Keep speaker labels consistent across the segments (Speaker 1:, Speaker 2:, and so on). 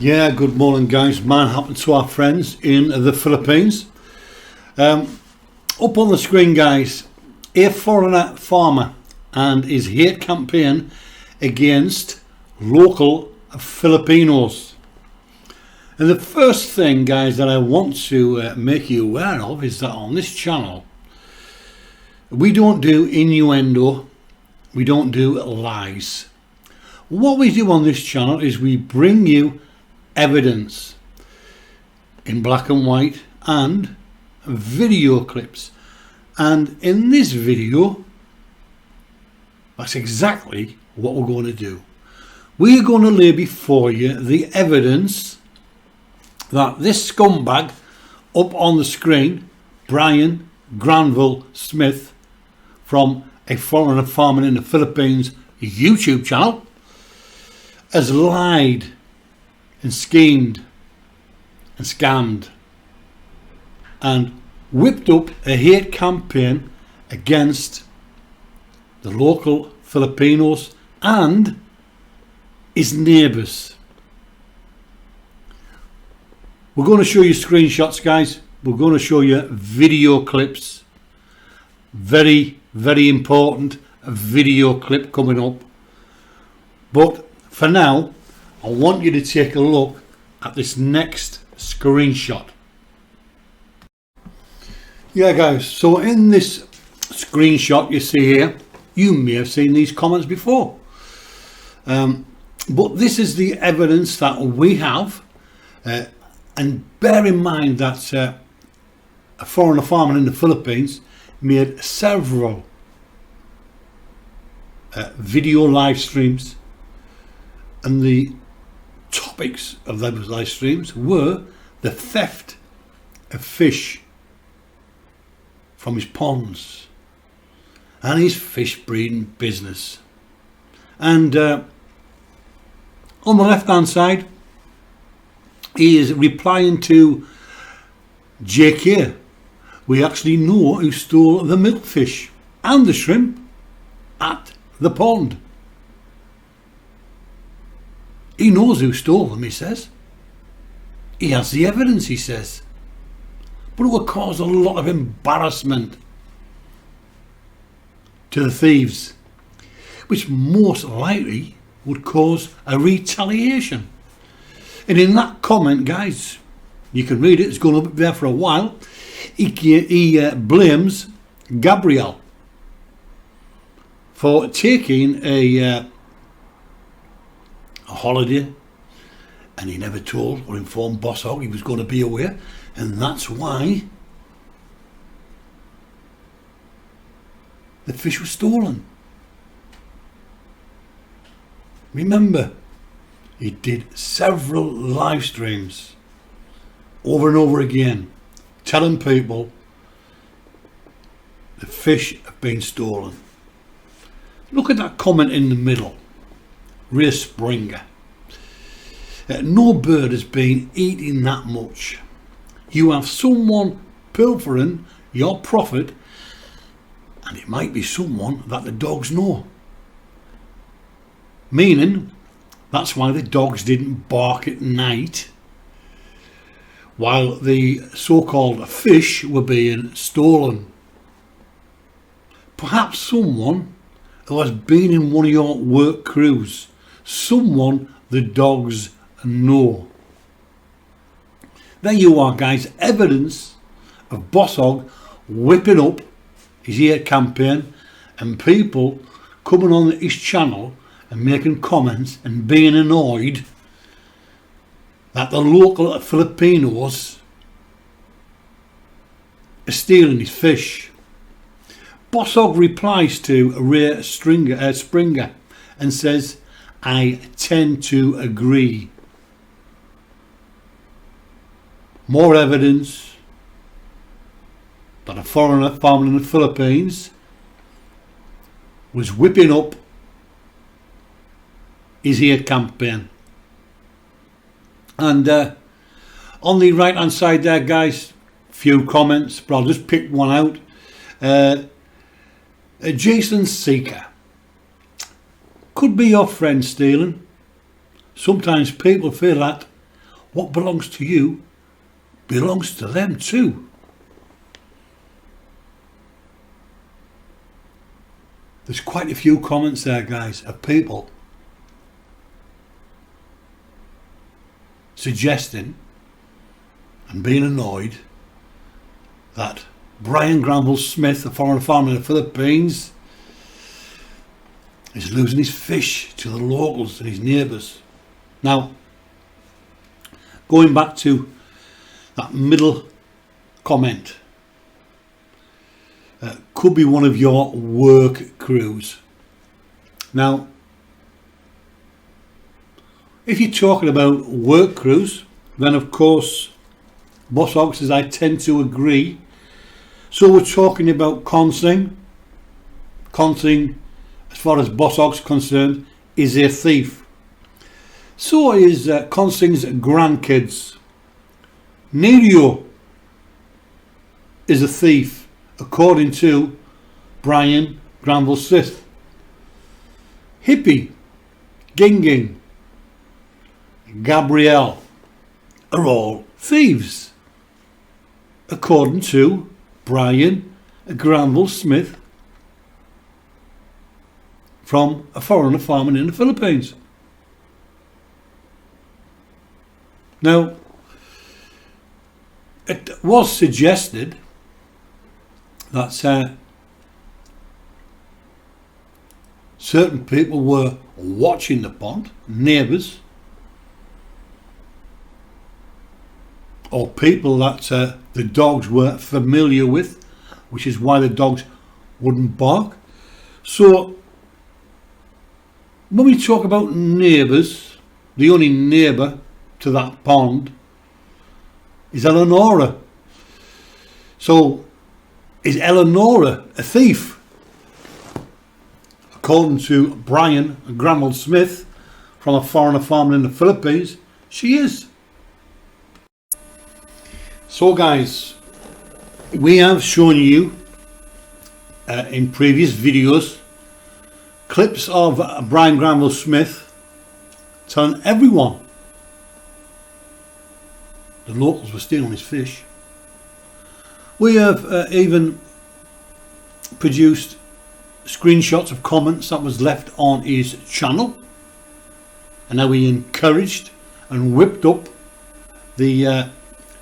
Speaker 1: Yeah, good morning guys. Man happened to our friends in the Philippines. Up on the screen guys, a foreigner farmer and his hate campaign against local Filipinos. And the first thing guys that I want to make you aware of is that on this channel we don't do innuendo, we don't do lies. What we do on this channel is we bring you evidence in black and white and video clips, and in this video that's exactly what we're going to do. We're going to lay before you the evidence that this scumbag up on the screen, Brian Granville Smith from A Foreigner Farming in the Philippines YouTube channel, has lied and schemed and scammed and whipped up a hate campaign against the local Filipinos and his neighbours. We're going to show you screenshots guys, we're going to show you video clips, very important video clip coming up, but for now I want you to take a look at this next screenshot. Yeah guys, so in this screenshot you see here, you may have seen these comments before, but this is the evidence that we have, and bear in mind that A Foreigner Farming in the Philippines made several video live streams, and the topics of those live streams were the theft of fish from his ponds and his fish breeding business. And on the left hand side he is replying to JK. We actually know who stole the milkfish and the shrimp at the pond. He knows who stole them, he says. He has the evidence, he says. But it will cause a lot of embarrassment to the thieves, which most likely would cause a retaliation. And in that comment, guys, you can read it, it's going up there for a while, he blames Gabriel for taking a holiday, and he never told or informed Boss Hog he was going to be away, and that's why the fish was stolen. Remember, he did several live streams over and over again telling people the fish have been stolen. Look at that comment in the middle, Ray Springer. No bird has been eating that much. You have someone pilfering your profit, and it might be someone that the dogs know. Meaning, that's why the dogs didn't bark at night while the so-called fish were being stolen. Perhaps someone who has been in one of your work crews, someone the dogs know. There you are guys, evidence of Boss Hog whipping up his hate campaign and people coming on his channel and making comments and being annoyed that the local Filipinos are stealing his fish. Boss Hog replies to Ray Springer and says, I tend to agree. More evidence that a foreigner farming in the Philippines was whipping up his hate campaign. And on the right hand side there guys, few comments, but I'll just pick one out. Jason Seeker. Could be your friend stealing. Sometimes people feel that what belongs to you belongs to them too. There's quite a few comments there, guys, of people suggesting and being annoyed that Brian Granville Smith, a foreign farmer in the Philippines, is losing his fish to the locals and his neighbours. Now, going back to that middle comment, could be one of your work crews. Now, if you're talking about work crews, then of course, Boss Oxes, I tend to agree. So we're talking about Consing. Consing, as far as Boss Ox is concerned, is a thief. So is Consing's grandkids. Nerio is a thief, according to Brian Granville Smith. Hippie, Ginging, Gabrielle are all thieves, according to Brian Granville Smith from A Foreigner Farming in the Philippines. Now, it was suggested that certain people were watching the pond, neighbours, or people that the dogs were familiar with, which is why the dogs wouldn't bark. So when we talk about neighbours, the only neighbour to that pond is Eleonora. So is Eleonora a thief? According to Brian Granville Smith from A Foreigner Farming in the Philippines, she is. So guys, we have shown you in previous videos clips of Brian Granville Smith telling everyone the locals were stealing his fish. We have even produced screenshots of comments that was left on his channel, and how he encouraged and whipped up the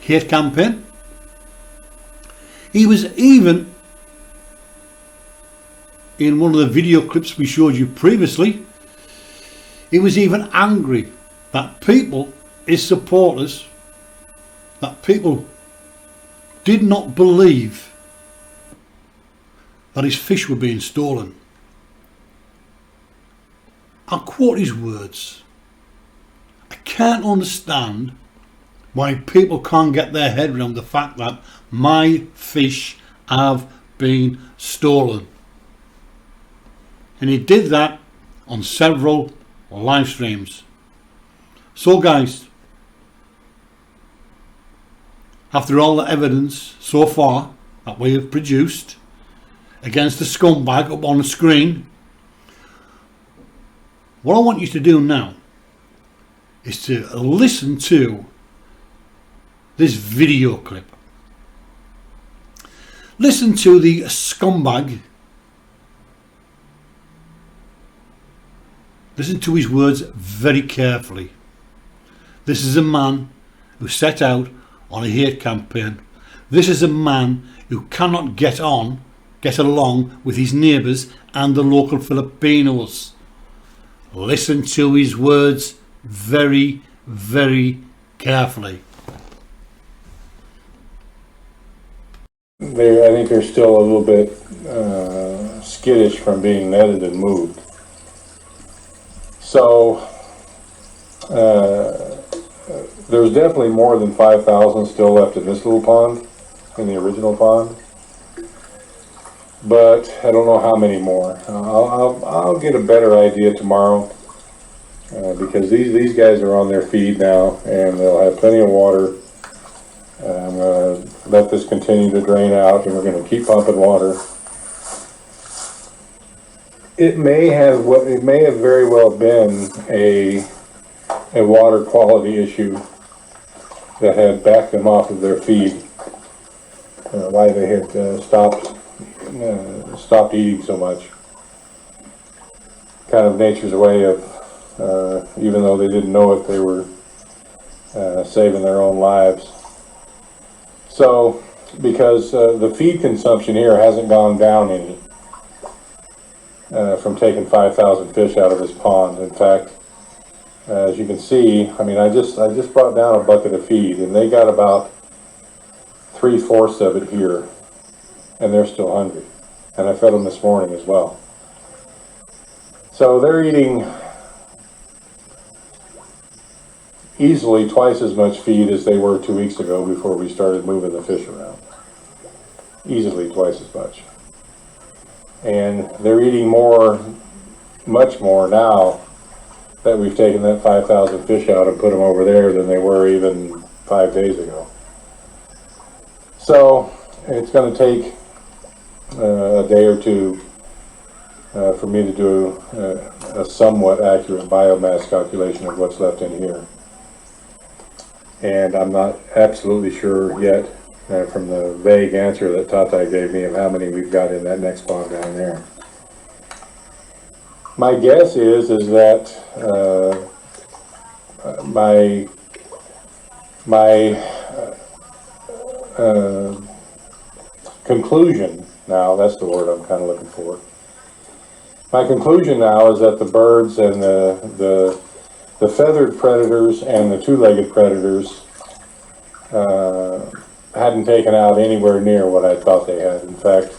Speaker 1: hate campaign. He was even, in one of the video clips we showed you previously, he was even angry that people, his supporters, that people did not believe that his fish were being stolen. I'll quote his words. I can't understand why people can't get their head around the fact that my fish have been stolen. And he did that on several live streams. So guys, after all the evidence so far that we have produced against the scumbag up on the screen, what I want you to do now is to listen to this video clip. Listen to the scumbag. Listen to his words very carefully. This is a man who set out on a hate campaign. This is a man who cannot get along with his neighbours and the local Filipinos. Listen to his words very, very carefully.
Speaker 2: I think they're still a little bit skittish from being netted and moved. So there's definitely more than 5,000 still left in this little pond, in the original pond. But I don't know how many more. I'll get a better idea tomorrow because these guys are on their feed now and they'll have plenty of water. I'm going to let this continue to drain out and we're going to keep pumping water. It may have very well been a water quality issue that had backed them off of their feed, why they had stopped eating so much. Kind of nature's way of, even though they didn't know it, they were saving their own lives. So, because the feed consumption here hasn't gone down any from taking 5,000 fish out of this pond. In fact, as you can see, I mean, I just brought down a bucket of feed, and they got about 3/4 of it here, and they're still hungry. And I fed them this morning as well. So they're eating easily twice as much feed as they were 2 weeks ago before we started moving the fish around. Easily twice as much. And they're eating more, much more now that we've taken that 5,000 fish out and put them over there than they were even 5 days ago. So it's going to take a day or two for me to do a somewhat accurate biomass calculation of what's left in here. And I'm not absolutely sure yet from the vague answer that Tata gave me of how many we've got in that next pond down there. My guess is that my conclusion now, that's the word I'm kind of looking for. My conclusion now is that the birds and the feathered predators and the two-legged predators hadn't taken out anywhere near what I thought they had. In fact,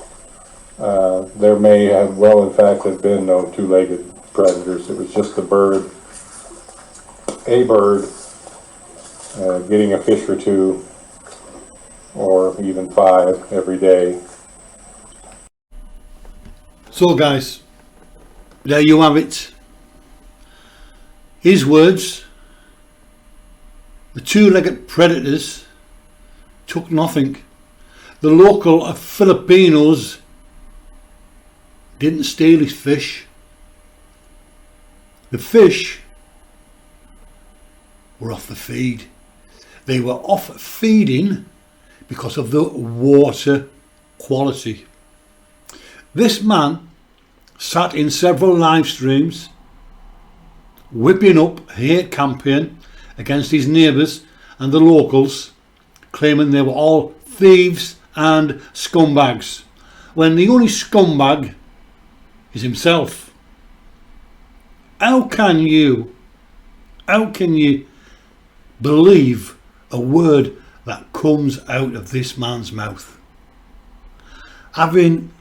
Speaker 2: there may have in fact have been no two-legged predators. It was just a bird getting a fish or two, or even 5 every day.
Speaker 1: So guys, there you have it. His words, the two-legged predators took nothing. The local Filipinos didn't steal his fish. The fish were off the feed. They were off feeding because of the water quality. This man sat in several live streams whipping up a hate campaign against his neighbours and the locals, claiming they were all thieves and scumbags, when the only scumbag is himself. How can you believe a word that comes out of this man's mouth? Having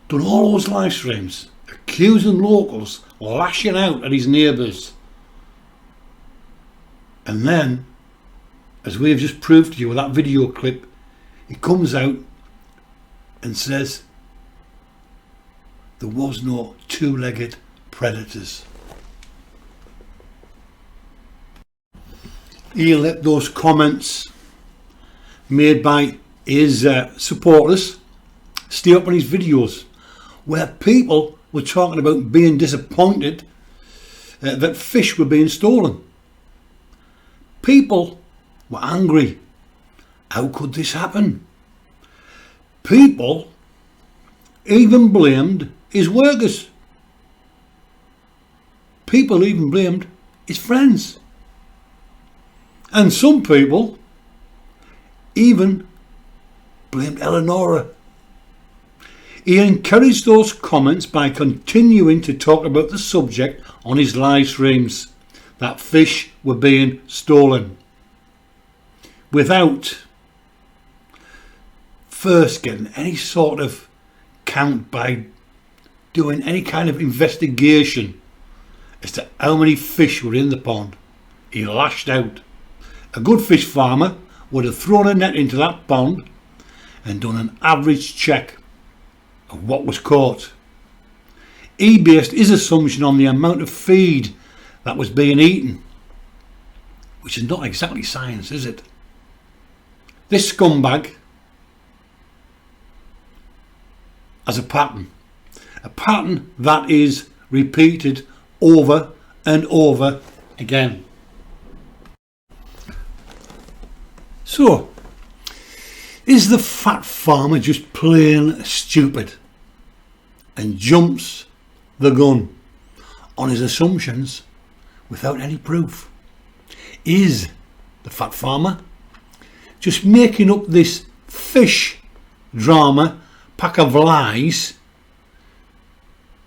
Speaker 1: done all those live streams accusing locals, lashing out at his neighbours, and then, as we have just proved to you with that video clip, he comes out and says there was no two-legged predators. He let those comments made by his supporters stay up on his videos, where people were talking about being disappointed that fish were being stolen. People were angry. How could this happen? People even blamed his workers. People even blamed his friends. And some people even blamed Eleonora. He encouraged those comments by continuing to talk about the subject on his live streams, that fish were being stolen, without first getting any sort of count by doing any kind of investigation as to how many fish were in the pond. He lashed out. A good fish farmer would have thrown a net into that pond and done an average check of what was caught. He based his assumption on the amount of feed that was being eaten, which is not exactly science, is it? This scumbag has a pattern that is repeated over and over again. So, is the fat farmer just plain stupid and jumps the gun on his assumptions without any proof? Is the fat farmer just making up this fish drama pack of lies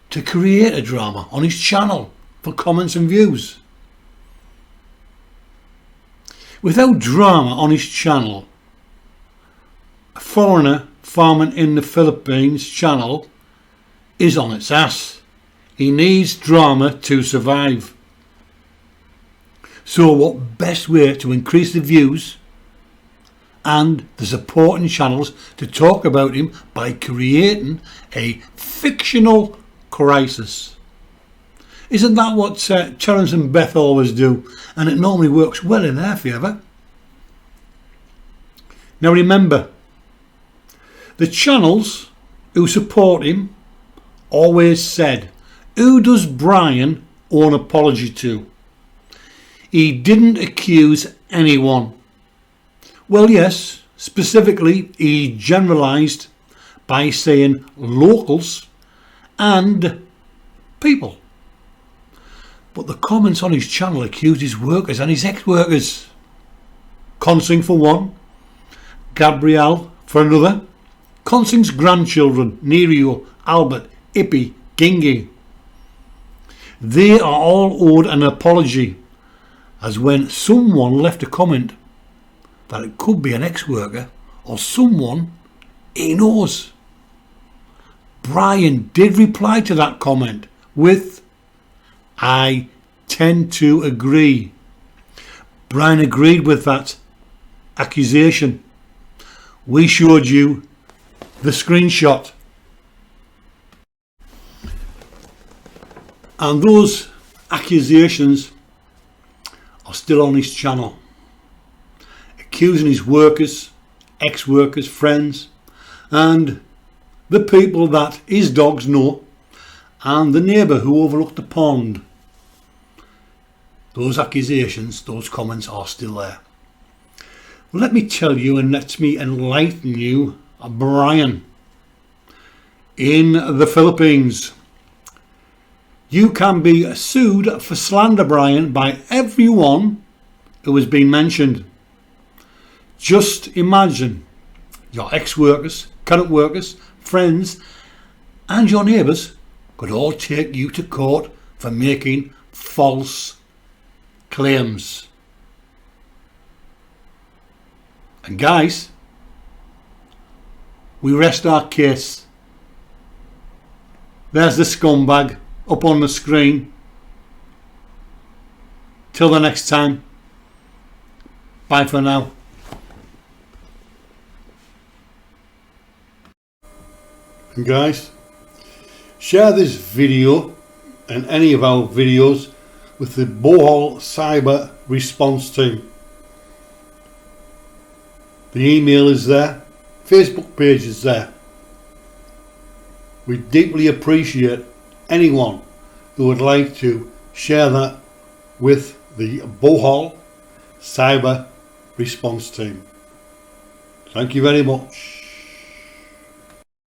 Speaker 1: to create a drama on his channel for comments and views? Without drama on his channel, a foreigner farming in the Philippines channel is on its ass. He needs drama to survive. So what best way to increase the views and the supporting channels to talk about him by creating a fictional crisis? Isn't that what Terence and Beth always do? And it normally works well in their favour. Now remember, the channels who support him always said, who does Brian owe an apology to? He didn't accuse anyone. Well, yes, specifically he generalised by saying locals and people. But the comments on his channel accused his workers and his ex-workers. Consing for one, Gabrielle for another, Consing's grandchildren, Nerio, Albert, Ippy, Gingy. They are all owed an apology, as when someone left a comment that it could be an ex-worker or someone he knows. Brian did reply to that comment with, I tend to agree. Brian agreed with that accusation. We showed you the screenshot. And those accusations are still on his channel, accusing his workers, ex-workers, friends, and the people that his dogs know, and the neighbour who overlooked the pond. Those accusations, those comments are still there. Well, let me tell you and let me enlighten you, Brian, in the Philippines. You can be sued for slander, Brian, by everyone who has been mentioned. Just imagine your ex-workers, current workers, friends and your neighbours could all take you to court for making false claims. And guys, we rest our case. There's the scumbag up on the screen. Till the next time, bye for now. And guys, share this video and any of our videos with the Bohol Cyber Response Team. The email is there, Facebook page is there. We deeply appreciate anyone who would like to share that with the Bohol Cyber Response Team. Thank you very much.